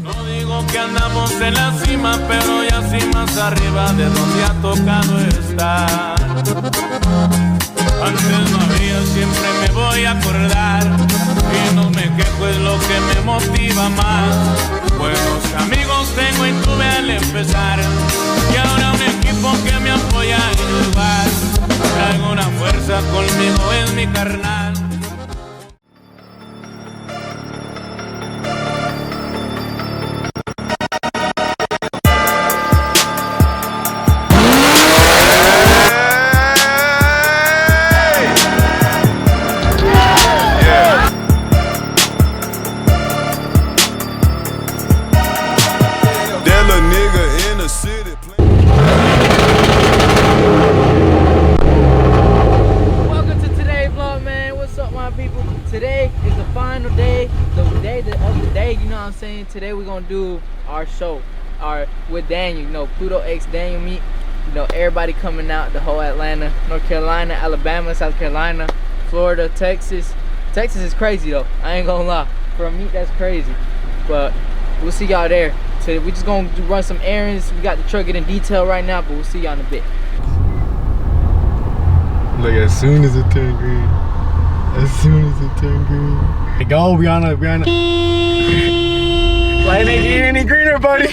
No digo que andamos en la cima, pero ya sí más arriba de donde ha tocado estar. Antes no había, siempre me voy a acordar. Y no me quejo, es lo que me motiva más. Buenos amigos tengo y tuve al empezar. Y ahora un equipo que me apoya en lugar. Traigo una fuerza conmigo, es mi carnal. Today we're gonna do our show, with Daniel. You know, PLUTOXDANIEL meet. You know, everybody coming out, the whole Atlanta, North Carolina, Alabama, South Carolina, Florida, Texas. Texas is crazy though. I ain't gonna lie. For a meet, that's crazy. But we'll see y'all there. So we just gonna run some errands. We got the truck in detail right now, but we'll see y'all in a bit. Like as soon as it turned green. As soon as it turned green. Hey, go, we on a Light ain't getting any greener, buddy.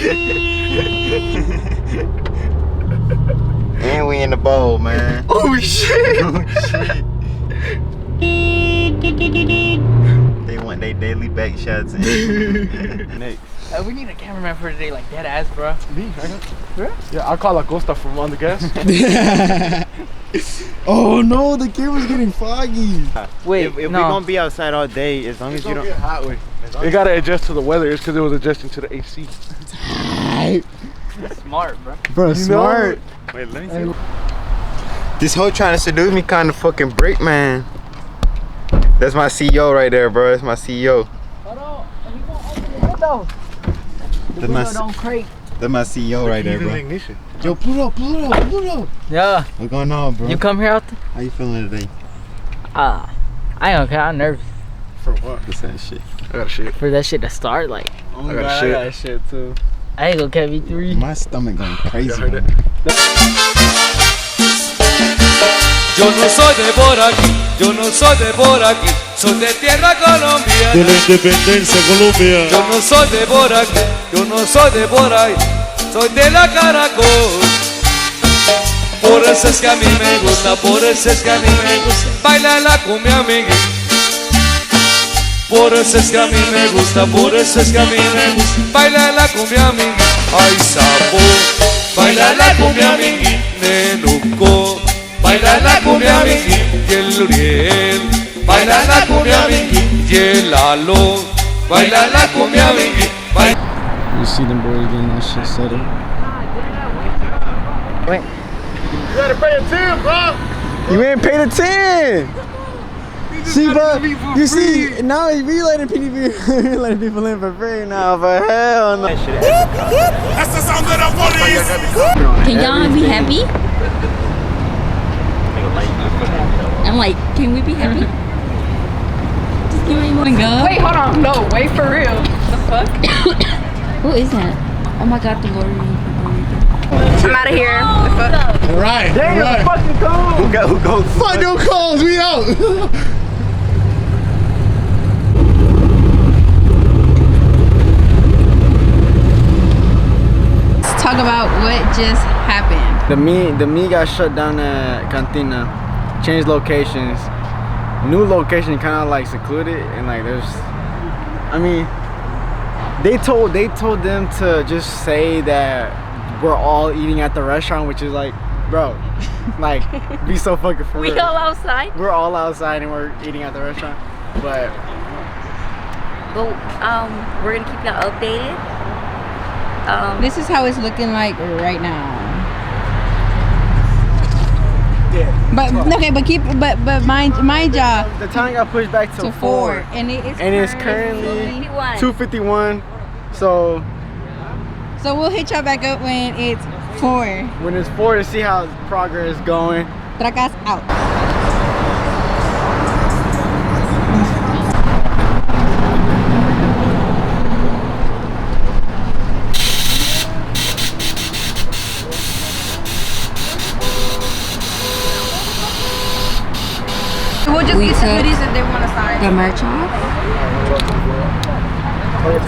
And we in the bowl, man. Oh shit! Oh shit! They want their daily back shots in. Next. We need a cameraman for today, like dead ass, bro. Me? Yeah, I'll call Acosta from on the gas. Oh no, the camera's getting foggy. Wait, if no. we're gonna be outside all day, as long as you don't get hot way. It gotta adjust to the weather. It's because it was adjusting to the AC. Smart, bro. Bro, smart. Wait, let me see. This hoe trying to seduce me kind of fucking break, man. That's my CEO right there, bro. That's my CEO. Hold on. He won't open the window. The window don't crank. That's my CEO right there, bro. Ignition. Yo, Pluto. Yeah. What's going on, bro? You come here out there? How you feeling today? I ain't okay. I'm nervous. For what? What's that shit? I got shit. For that shit to start, like. I got shit. I got shit too. I ain't gonna catch V3. My stomach going crazy. heard it? Yo no soy de por aquí, yo no soy de por aquí, soy de tierra colombiana. De la independencia Colombia. Yo no soy de por aquí, yo no soy de por ahí, soy de la Caracol. Por eso es que a mí me gusta, por eso es que a mí me gusta bailar la cumbia, amiguito. Por eso es que a mí me gusta, por eso es que a mí me gusta bailar la cumbia, amiguito. Ay, sabor, bailar la cumbia, amiguito. Nenuco, bailar la cumbia, amiguito. Y el Uriel, bailar la cumbia, amiguito. Y el Lalo, bailar la cumbia, amiguito. You see them boys getting that shit set up. Wait. You gotta pay a 10, bro. You ain't paid a 10. See, bro, you see, now we letting people in for free now, but hell no. That's the sound of the police. Can y'all be happy? I'm like, can we be happy? Just give me more go. Wait, hold on. No, wait for real. The fuck? Who is that? Oh my god, the Lord. I'm out of here. The fuck? Right, right. Fucking cool. Who goes? Fuck no calls, we out. Let's talk about what just happened. The meet got shut down at Cantina. Changed locations. New location, kind of like secluded, and like there's, I mean, they told them to just say that we're all eating at the restaurant, which is like, bro, like, be so fucking for real. We all outside? We're all outside and we're eating at the restaurant, but we're gonna keep y'all updated. This is how it's looking like right now. yeah. But okay, but mind y'all. The time got pushed back to 4, and it's currently 2:51. So we'll hit y'all back up when it's 4. when it's 4 to see how progress is going. Tracas out. took goodies that they want to sign. the merch off.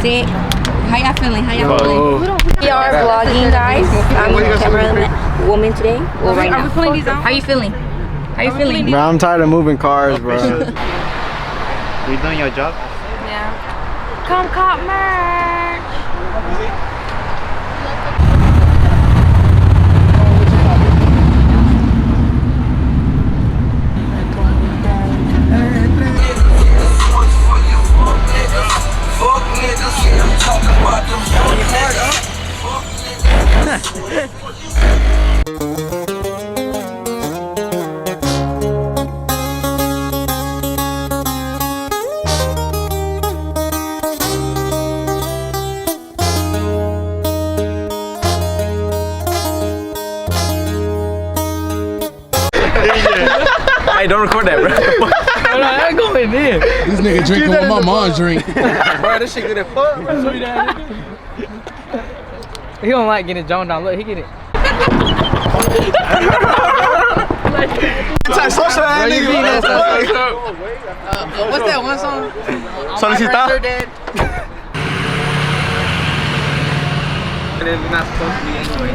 See, how y'all feeling? How y'all feeling? We are vlogging, guys. I'm the camera woman today. Well, right now. Are we pulling these out? How you feeling? How you feeling? Bro, I'm tired of moving cars, bro. You doing your job? Yeah. Come cop merch. Hey, don't record that, bro. I'm going in. This nigga drinking what my mom drink. Bro, this shit good as fuck. He don't like getting John down. Look, he get it. Social ass nigga. What's that one song? Solicita? We're not supposed to be anyway.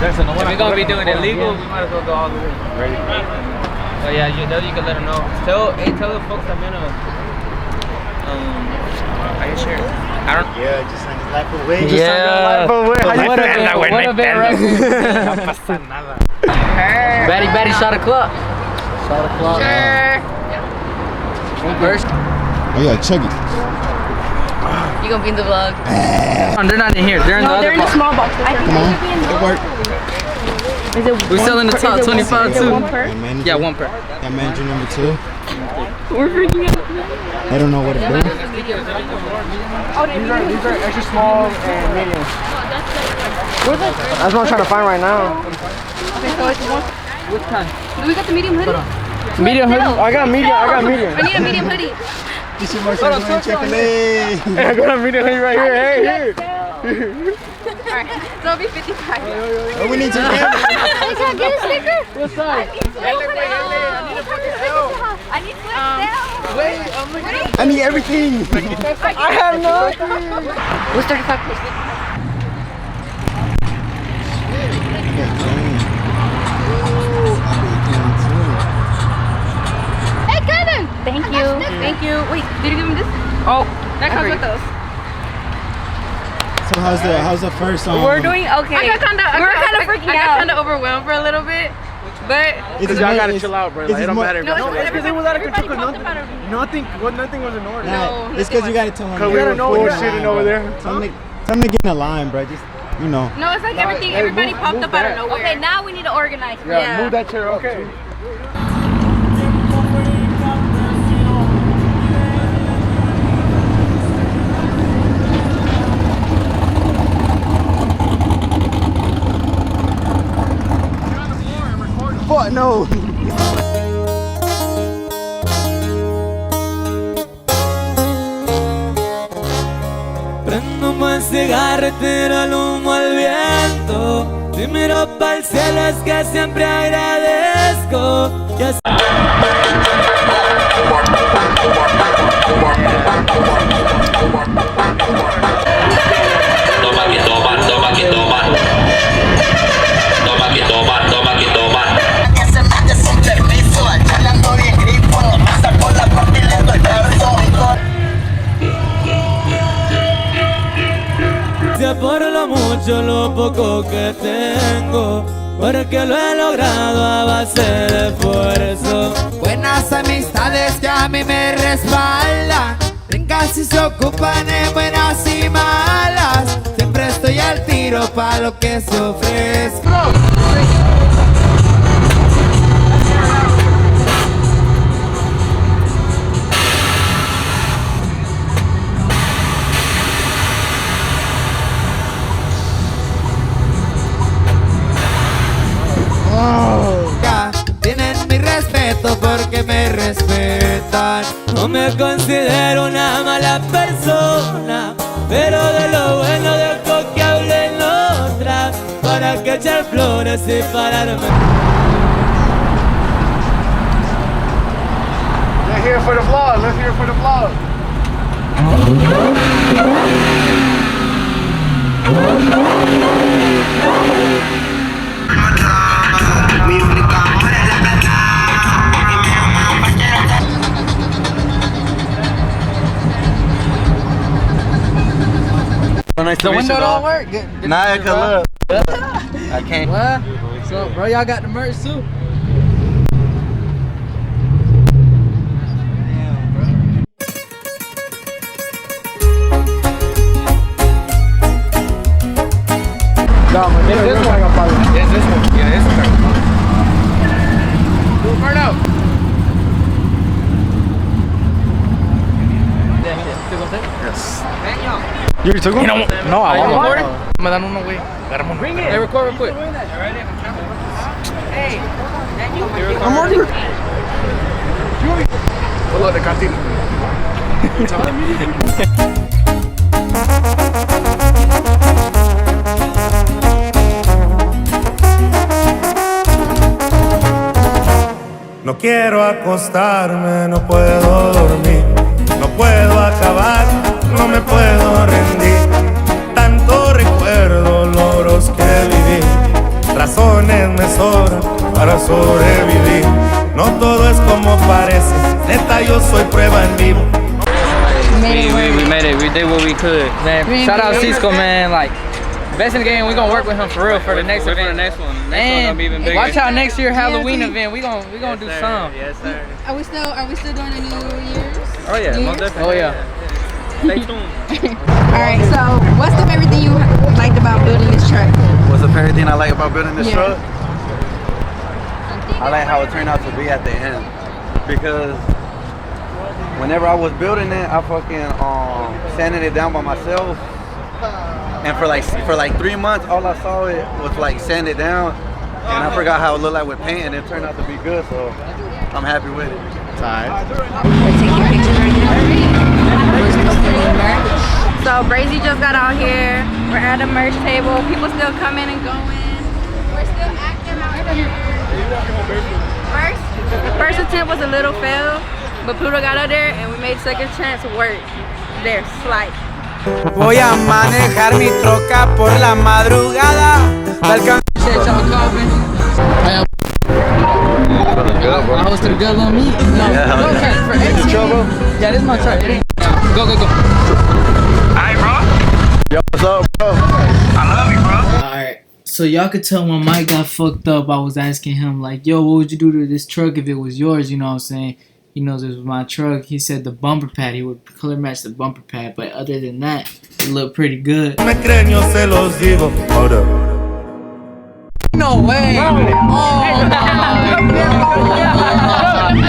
If we're gonna be doing it legal, we might as well go all the way. Ready? Oh yeah, you can let them know. Tell the folks I'm in are you sure? I don't. Yeah, just sign his life away. Yeah. What a bit Batty shot o'clock. Shot o'clock. Sure. First. Oh yeah, chug it. You gonna be in the vlog? They're not in here. They're in the other box. small box. Come on, good work. Is it We're selling the top 25 too. Yeah, one per. That manager number 2. We're freaking out. I don't know what to do. These are extra small and medium. That's what I'm trying to find right now. Which kind? Do we got the medium hoodie? Medium hoodie? I got medium. I need a medium hoodie. This is my Chick-fil-A. Hey, I got a medium hoodie right here. Hey, here. Alright, so it'll be 55. Oh, we need to Can I get a sticker? What size? I need I need everything. I have nothing. What's 35 please? Hey Kevin! Thank you. Thank you. Wait, did you give me this? Oh, that comes with us. So how's the first song? We're doing okay. We're kind of freaking out. I got kind of overwhelmed for a little bit, but Because y'all gotta chill out, bro. Like, it don't matter. no, It's because it was out of control. nothing. Nothing was in order. Nah, it's because you gotta tell them. Because we were bullshitting over there. Tell them to get in a line, bro. Just, you know. No, it's like everything. Everybody popped up out of nowhere. Okay, now we need to organize. Yeah, move that chair. Okay. Fuck no. Prendo un buen cigarro y tiro el humo al viento. Si miro para el cielo es que siempre agradezco. Ya Toma que toman, toma que toman. Toma que toman, toma que toman. Ese mate sin permiso, hablando bien grifo, no pasa por la parte y le doy permiso. sea por lo mucho, lo poco que tengo, porque lo he logrado a base de esfuerzo. Buenas amistades que a mí me respaldan, tengas y se ocupan en buenas y malas. Siempre estoy al tiro pa' lo que se ofrezca. Tienen mi respeto porque me respetan. No me considero una mala persona, pero de lo bueno dejo que hablen otras, para que echar flores y pararme. hear it for the vlog. Let's hear it for the vlog. Nice The window don't work. Nah, I can look. I can't. What? So, bro, y'all got the merch too? There's this one. There's this one. Yeah, this one. Burnout. You already took one? No, I want one. Me dan uno, güey. Bring it. Hey, record real quick. Hey, I'm already. Pull out the cantina. No quiero acostarme, no puedo dormir, no puedo acabar, no me puedo rendir. Tanto recuerdo logros que viví, razones me sobran para sobrevivir. No todo es como parece, neta yo soy prueba en vivo. We made it. We did what we could, man. Shout out Cisco, man. Like, best in the game. We gonna work with him for real for the next event. For the next one. Next And one gonna be even bigger. watch out next year Halloween event. We gonna do some. Yes, sir. Are we still doing a New Year's? Oh yeah, most definitely. Oh yeah. Stay tuned. Alright, so what's the favorite thing you liked about building this truck? What's the favorite thing I like about building this Yeah. truck? I like how it turned out to be at the end. Because whenever I was building it, I fucking sanded it down by myself. And for like 3 months, all I saw it was like sand it down. And I forgot how it looked like with paint, and it turned out to be good, so I'm happy with it. We're taking pictures right now. So Brazy just got out here. We're at a merch table. People still coming and going. We're still active out here. First attempt was a little fail, but Pluto got out there and we made second chance work. There, slide. Voy a manejar mi troca por la madrugada. Appreciate y'all coming. I hosted a good little meet. No, okay, for every trouble. Yeah, this is my truck. It ain't. Go. Alright, bro. Yo, what's up, bro? I love you, bro. Alright, so y'all could tell when Mike got fucked up, I was asking him like, yo, what would you do to this truck if it was yours? You know what I'm saying? He knows it was my truck. He said the bumper pad, he would color match the bumper pad, but other than that, it looked pretty good. Me creen, yo se los digo. Hold up. No way! Oh,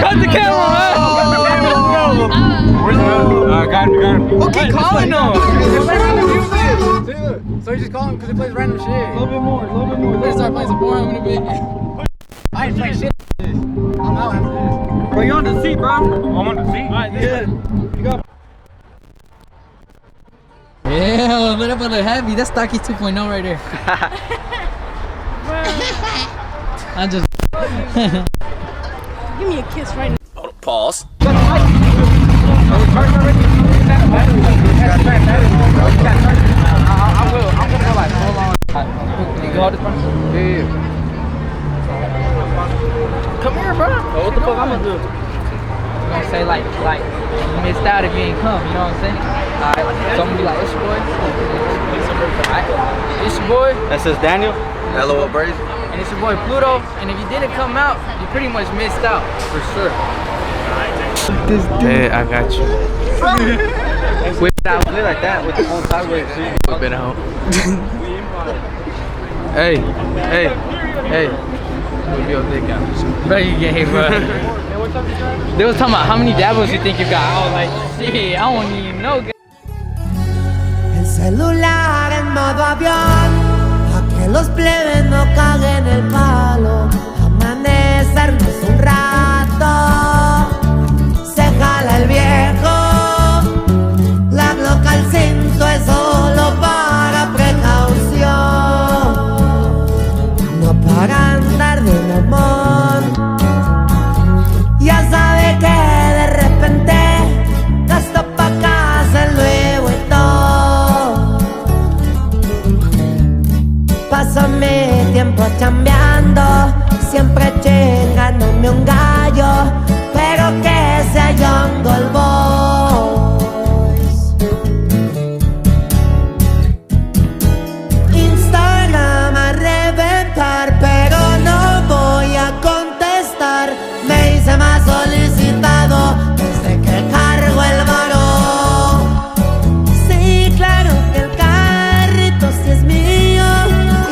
cut the camera, Got him. Okay, calling him. So you just call him because he plays random shit. A little bit more. Let's start playing some boring in a bit. I ain't playing shit. I'm out after this. Bro, you on the seat, bro? I'm on the seat. Alright, good. Yeah, look heavy. That's Stocky 2.0 right there. I just Give me a kiss right now. Pause. I'm gonna go like hold on. You go hold this one? Yeah. Come here, bro. What the fuck I'm gonna do? I'm gonna say like you missed out if you ain't come. You know what I'm saying? Alright. So I'm gonna be like, it's your boy. Alright. It's your boy. That says Daniel. Hello, Brazy. And it's your boy Pluto. And if you didn't come out, you pretty much missed out for sure. Hey, I got you. Whip it out. Play like that with the phone sideways. Whip it out. Hey. Whip your dick out. Bro, you gay, bro. They was talking about how many dabbles you think you got. I was like, shit, I don't even know. El celular en modo avión, pa' que los plebes no caguen el palo. Amanecernos un rato, se jala el viejo. La Glock al cinto es solo para precaución, no para andar de mamón. Ya sabe que de repente chambeando, siempre chingándome un gallo, pero que sea Jungle Boys. Instagram a reventar, pero no voy a contestar. Me hice más solicitado desde que cargo el varón. Sí, claro que el carrito sí es mío,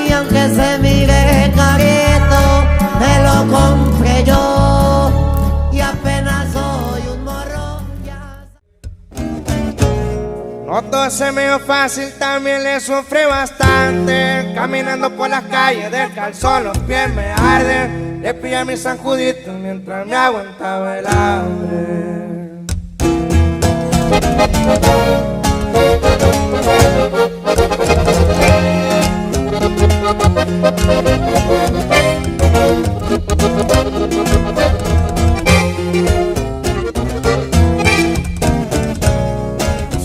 y aunque se mire carito, me lo compré yo. Y apenas soy un morro ya. No todo se me dio fácil, también le sufrí bastante. Caminando por las calles del calzón, los pies me arden. Le pillé mis sanjuditos mientras me aguantaba el hambre.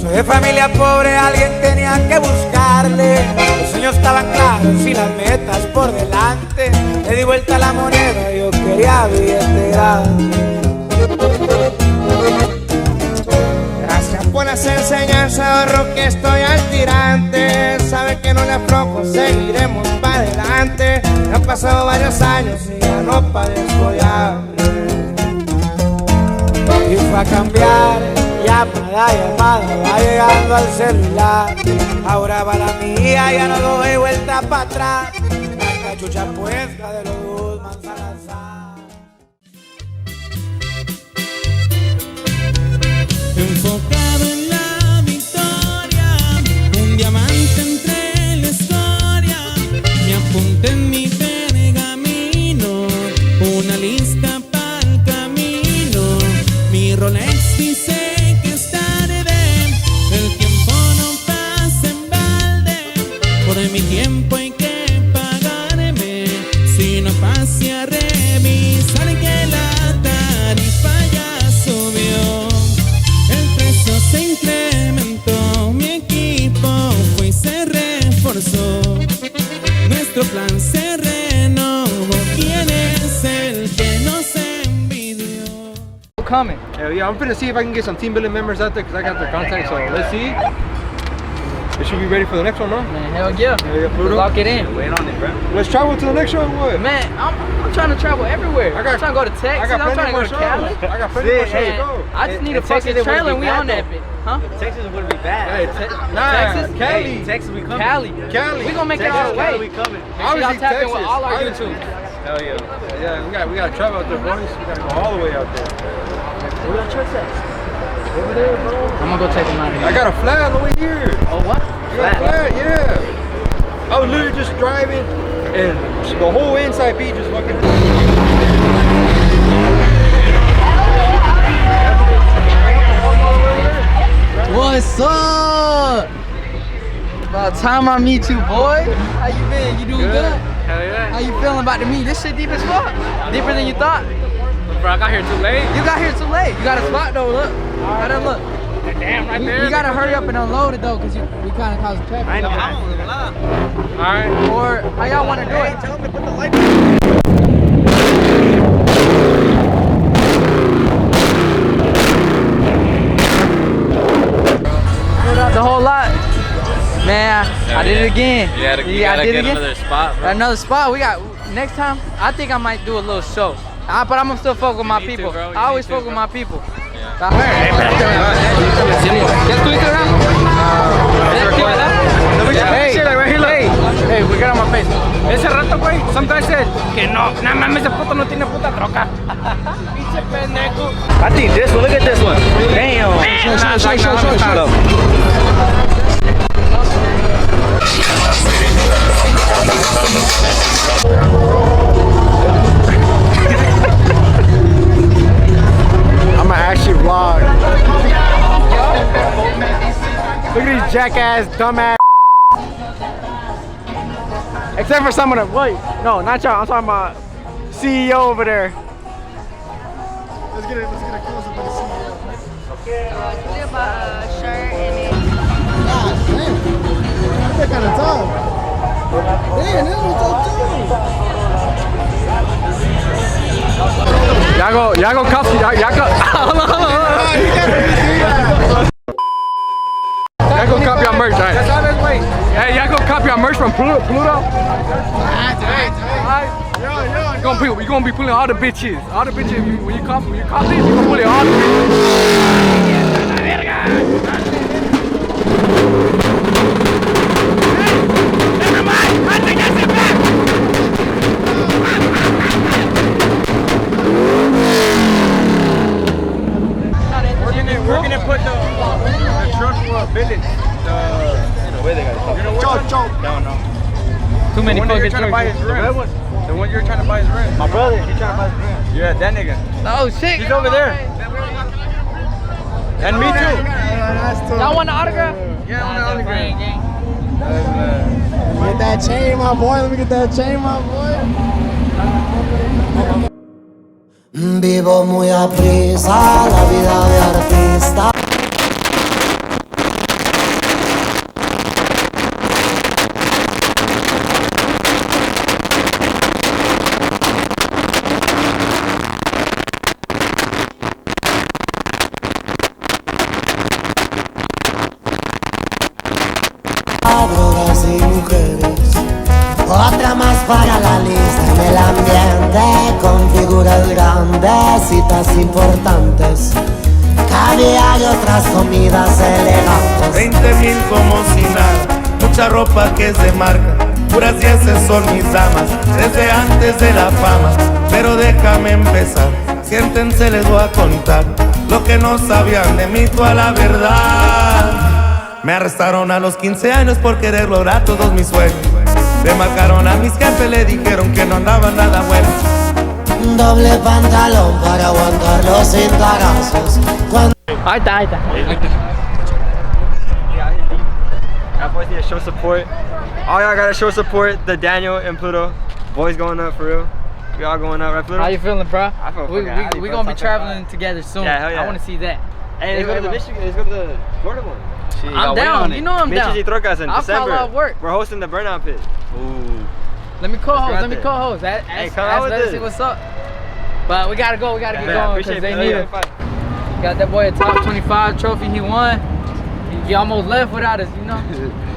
Soy de familia pobre, alguien tenía que buscarle. Los sueños estaban claros y las metas por delante. Le di vuelta a la moneda, yo quería billete grande. Gracias por las enseñanzas, ahorro que estoy al tirante. Sabe que no le aflojo, seguiremos para adelante. Han pasado varios años y ya no padezco de hambre. Y fue a cambiar, llamada, va llegando al celular. Ahora va la mía, ya no doy vuelta para atrás. La cachucha puesta de los dos Manzanazar. Enfocado en la victoria, un diamante entre la historia. Me apunté en mi pergamino, una lista para el camino. Mi Rolex dice que es tarde, el tiempo no pasa en balde. Por mi tiempo hay que pagarme, si no pase a revisar que la tarifa ya subió. El precio se incrementó, mi equipo fue y se reforzó. Nuestro plan se renovó, ¿quién es el que nos envidió? Coming. Yeah, I'm finna see if I can get some team building members out there because I got their contact. So let's see. They should be ready for the next one, no? Man, hell yeah. Pluto. Lock it in. Wait on it, bro. Let's travel to the next show. What? Man, I'm trying to travel everywhere. I'm trying to go to Texas. I'm trying to go to Cali. I got plenty more shows to go. I just need a fucking trailer and we on that bitch. Huh? Texas wouldn't be bad. Texas? Cali. Hey, Texas, we coming. Cali. We gonna make it all the way. We coming. Make sure y'all tap in with all our YouTube. Hell yeah. Yeah, we gotta travel out there, boys. We gotta go all the way out there. Where your church at? Over there, bro. I'm gonna go check them out here. I got a flag on the way here. Oh, what? Flag, yeah. I was literally just driving and the whole inside beach just fucking. What's up? About time I meet you, boy. How you been? You doing good? Hell yeah. How you feeling about the meet? This shit deep as fuck. Deeper than you thought. Bro, I got here too late. You got here too late. You got a spot though, look. How that look? Damn, right there. You gotta hurry up and unload it though, cause we kinda causing traffic. I know. Alright. Or how y'all wanna do it? Tell them to put the light. The whole lot. Man, I did it again. You gotta get another spot, bro. Another spot. We got next time. I think I might do a little show. But I'm gonna still fuck with my people. I always fuck with my people. Hey, we got on my face. Ese rato, güey, some guy said que no mames, ese puto no tiene puta troca. Pinche pendejo. I think this one, look at this one. Damn. I'ma actually vlog. Look at these jackass, dumbass. Except for some of them. Wait, no, not y'all. I'm talking about CEO over there. Let's get a close up of the CEO. Okay. We have a shirt and it. God damn. That kind of tough. Damn, this was tough too. Y'all go copy. Y'all go. Y'all go copy our merch, right? Hey, y'all go copy our merch from Pluto. We gonna be pulling all the bitches. All the bitches. When you copy, you gonna pull it all the We're gonna put the truck for a village. Where they got it? You know what? Down now. Too many fucking trying to buy his rent. The one you're trying to buy his rent. My brother, he's trying to buy his rent. Yeah, that nigga. Oh shit. He's over there. And me too. Y'all want the autograph? Yeah, I want the autograph. Get that chain, my boy. Let me get that chain, my boy. Vivo muy aprisa la vida de artista. Drogas y mujeres, otra más para la lista. En el ambiente con figuras grandes, citas importantes, caviar y otras comidas elegantes. 20,000 como si nada, mucha ropa que es de marca, puras dieces son mis damas, desde antes de la fama. Pero déjame empezar, siéntense, les voy a contar lo que no sabían de mí, toda la verdad. Me arrestaron a los 15 años por querer lograr todos mis sueños. Le marcaron a mis jefes, le dijeron que no andaba nada bueno. Doble pantalón para aguantar los cintarazos. Ahí está. Y'all boys need to show support. All y'all gotta show support the Daniel and Pluto. Boys going up for real. We all going up, right, Pluto? How you feeling, bro? I feel we fucking gonna be traveling together soon. Yeah, hell yeah. I want to see that. Hey, let's go to the Michigan. Let's go to the Florida one. I'm down. You know I'm down. Michis y Trocas in I'll December. call off work. We're hosting the Burnout pit. Ooh. Let me co-host. Let's go out Let me there. co-host. Hey, come out with Let's this. see what's up. But we gotta go. We gotta get Yeah, going appreciate because it. they need it. Got that boy a top 25 trophy. He won. He almost left without us, you know.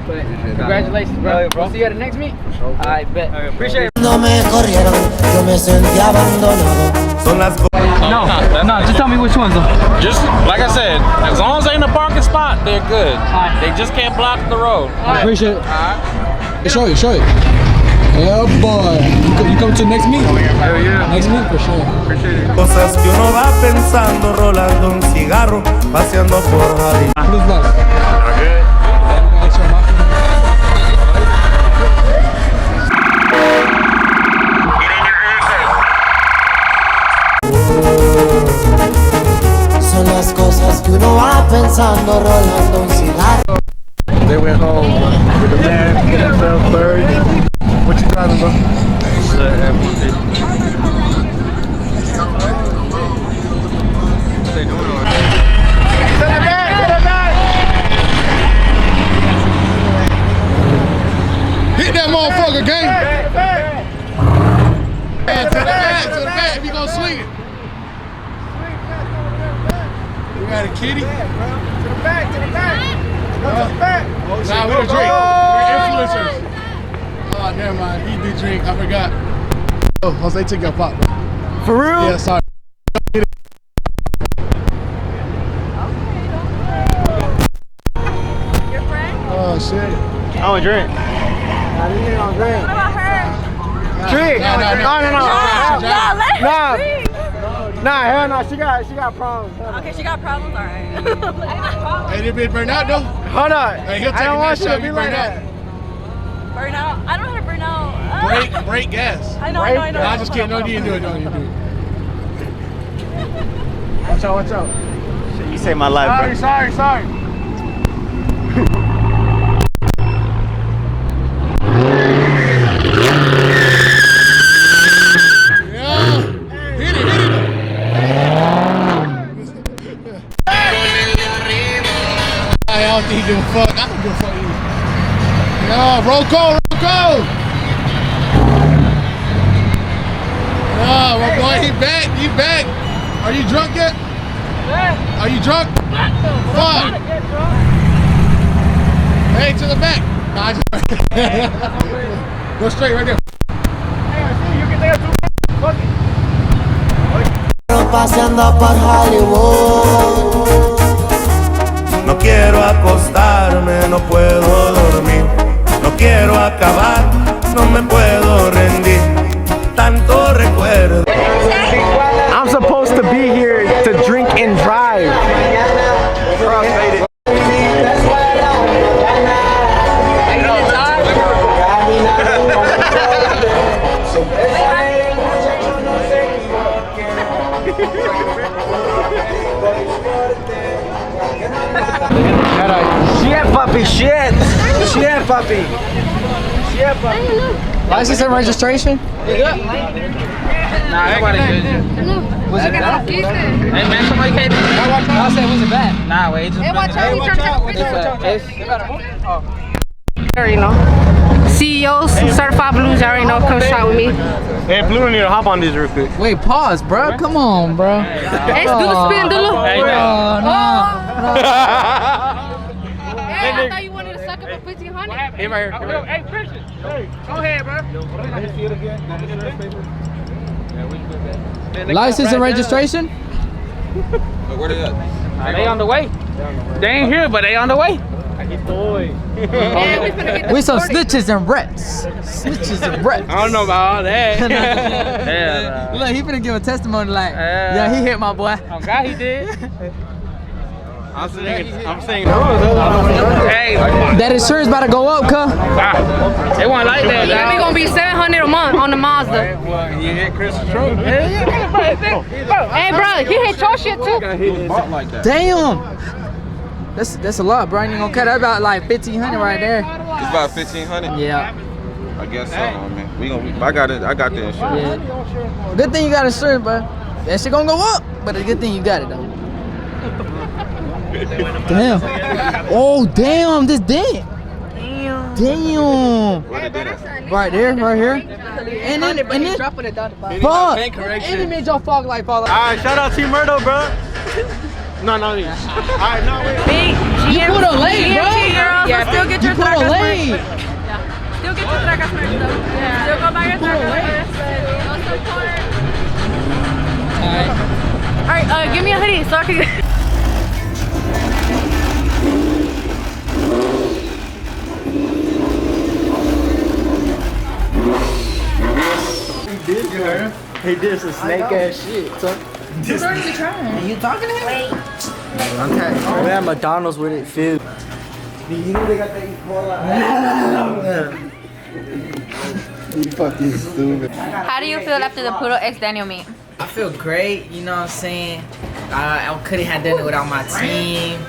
But congratulations, bro. We'll see you at the next meet. Alright, bet. Appreciate it. No me corrieron, yo me sentí abandonado. Son las No, just tell me which ones though. Just like I said, as long as they in a parking spot, they're good. They just can't block the road. Appreciate it. Show it. Yeah, boy. You come to the next meet? Hell yeah. Next meet for sure. Appreciate it. cosas que uno va pensando, rolando un cigarro, paseando por Jalisco. Blues Box. Son las cosas que uno va pensando, rolando un cigarro. They went home with the man, fell third. What you driving, bro? The F-150. What they doing over there? To the back! Hit that motherfucker, gang! To the back, if you gonna swing it. We got a kitty. To the back. Nah, we don't drink. We're influencers. Oh, never mind. He do drink. I forgot. Oh, Jose took your pop. For real? Yeah, sorry. Your friend? Oh, shit. I don't drink. What about her? Drink! No. No, let her drink. Nah, hell no. She got problems. Okay, she got problems? Alright. Hey, they been burnt out, though? Hold on. Hey, he'll take I don't a want nice you shot, to be you like burn that. Burn out? I don't know how to burn out. Break gas. I know. Nah, I'm just kidding. No, you didn't do it. Watch out. Shit, you saved my life, bro. Sorry. Yeah. Hit it. I don't think he give a fuck. I don't give a fuck either. Yeah, roll call. Yeah, my boy, he back. Are you drunk yet? Are you drunk? Fuck. Hey, to the back. Nah, I just go straight right there. Hey, I see you can there too. Fuck it. Paseando por Hollywood. No quiero acostarme, no puedo dormir. No quiero acabar, no me puedo rendir. Tanto recuerdo. I'm supposed to be here to drink and drive. Shit, puppy, shit. Shit, puppy. Shit, puppy. License and registration? Nah, nobody good. Was it bad? Hey man, somebody came. I said, was it bad? Nah, wait, just. Hey, watch out, he's trying to take a picture. Already know. CEOs, certified blues, I already know. Come shot with me. Hey, Pluto need to hop on this real quick. Wait, pause, bro. Come on, bro. Hey, do the spin, Dulu. Hey, no. Hey, I thought you wanted to suck up for 1,500. Hey, right here. Hey, Christian. Hey, go ahead, bro. License and registration? Where they at? They on the way. They ain't here, but they on the way. We some snitches and rats. Snitches and rats. I don't know about all that. Yeah. Look, he finna give a testimony like, yeah, he hit my boy. Oh God, he did. I'm saying. Hey, that insurance about to go up, cuz. They want like that. Yeah, we gonna be $700 a month on the Mazda. Well, you hit Chris's truck. Hey, bro, he hit your shit too. Damn. That's a lot, bro. I ain't gonna cut. That's about like 1,500 right there. It's about 1,500. Yeah. I guess so, man. I got it. I got the insurance. Yeah. Good thing you got insurance, bro. That shit gonna go up, but a good thing you got it though. Damn. Oh damn, this dead. Damn. Right there, right here. And then fuck. And it made your fog light fall out. Alright, shout out Team Murdo, bro. No. Alright, no, wait. Big You put a leg, bro. girls, Yeah, still get your you put a tracas leg. merch. Still get your tracas merch though. Still go buy your tracas merch. Go support. Alright, give me a hoodie so I can. He did some snake ass shit. So. Who's already trying? Are you talking to him? Wait. We're at McDonald's with it, Phil. You know they got that You fucking stupid. How do you feel after the PLUTOXDANIEL meet? I feel great, you know what I'm saying? I couldn't have done it without my team.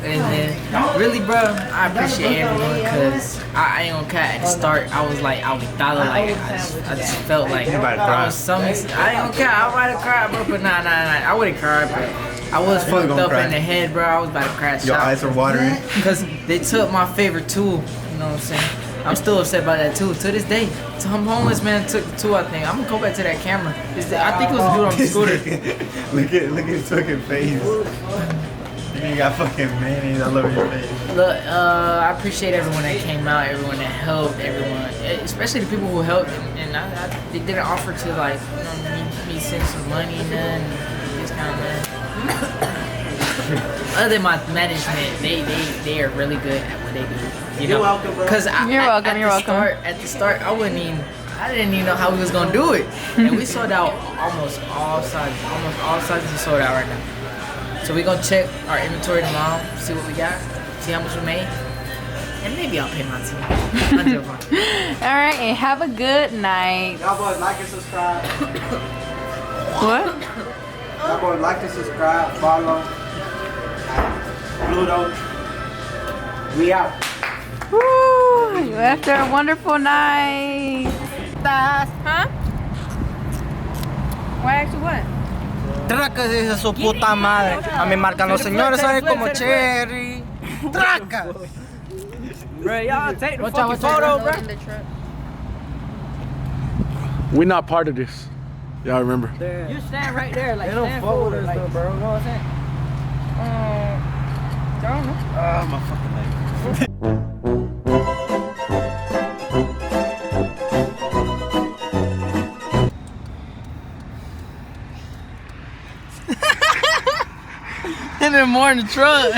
And then, really, bro, I appreciate everyone because I ain't gonna cut at the start. I was like, I was dollar like, I just felt like I was something. I ain't gonna cut. I might have cried, bro, but nah. I wouldn't cry, but I was fucked up in the head, bro. I was about to crash. Your eyes are watering. Because they took my favorite tool, you know what I'm saying? I'm still upset about that too. To this day, some homeless man took the tool. I think I'm gonna go back to that camera. I think it was a dude on the scooter. Look at his fucking face. You got fucking mayonnaise all over your face. Look, I appreciate everyone that came out, everyone that helped, everyone, especially the people who helped, and they didn't offer to like, you know, me send some money and then this kind of man. Other than my management, they are really good at what they do. You know? You're welcome, bro. Cause You're welcome. At the start, I didn't even know how we was gonna do it, and we sold out almost all sizes. Almost all sizes are sold out right now. So we're gonna check our inventory tomorrow, see what we got, see how much we made, and maybe I'll pay my team. Alright, and have a good night. Y'all boys like and subscribe. What? Y'all boys like and subscribe, follow. Pluto. We out. Woo! After a wonderful night. Huh? Why actually what? Tracas de su puta madre. A mí marcan los señores, ¿saben? Como Cherry. Tracas. Bro, y'all take the fucking photo, bro. We're not part of this. Y'all remember? You stand right there, like They don't stand fuck with forward, us like, though, bro. You know what I'm saying? I don't know. Ah, my fucking leg. And then more in the truck.